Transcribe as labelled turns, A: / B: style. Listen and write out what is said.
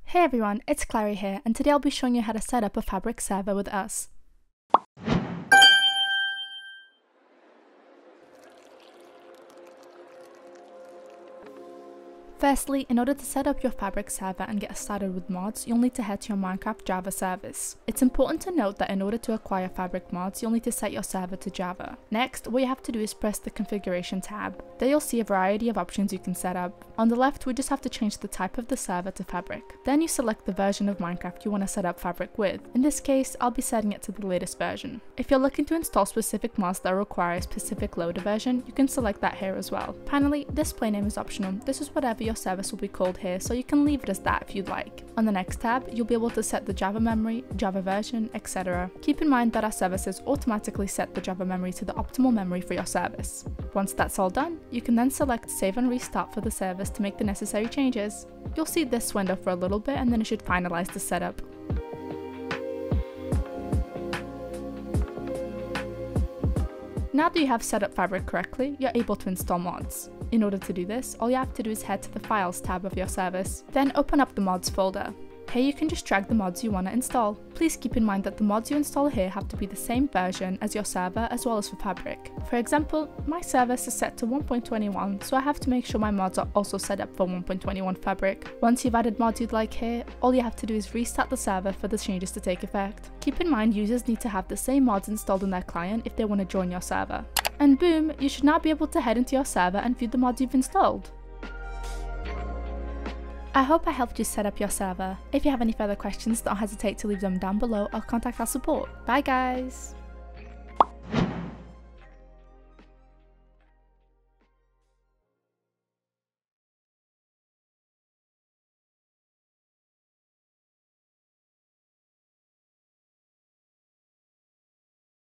A: Hey everyone, it's Clary here, and today I'll be showing you how to set up a Fabric server with us. Firstly, in order to set up your Fabric server and get started with mods, you'll need to head to your Minecraft Java service. It's important to note that in order to acquire Fabric mods, you'll need to set your server to Java. Next, what you have to do is press the Configuration tab. There you'll see a variety of options you can set up. On the left, we just have to change the type of the server to Fabric. Then you select the version of Minecraft you want to set up Fabric with. In this case, I'll be setting it to the latest version. If you're looking to install specific mods that require a specific loader version, you can select that here as well. Finally, display name is optional. This is whatever your service will be called here, so you can leave it as that if you'd like. On the next tab, you'll be able to set the Java memory, Java version, etc. Keep in mind that our services automatically set the Java memory to the optimal memory for your service. Once that's all done, you can then select Save and Restart for the service to make the necessary changes. You'll see this window for a little bit and then it should finalize the setup. Now that you have set up Fabric correctly, you're able to install mods. In order to do this, all you have to do is head to the Files tab of your service, then open up the mods folder. Here you can just drag the mods you want to install. Please keep in mind that the mods you install here have to be the same version as your server as well as for Fabric. For example, my service is set to 1.21, so I have to make sure my mods are also set up for 1.21 Fabric. Once you've added mods you'd like here, all you have to do is restart the server for the changes to take effect. Keep in mind users need to have the same mods installed in their client if they want to join your server. And boom, you should now be able to head into your server and view the mods you've installed. I hope I helped you set up your server. If you have any further questions, don't hesitate to leave them down below or contact our support. Bye guys!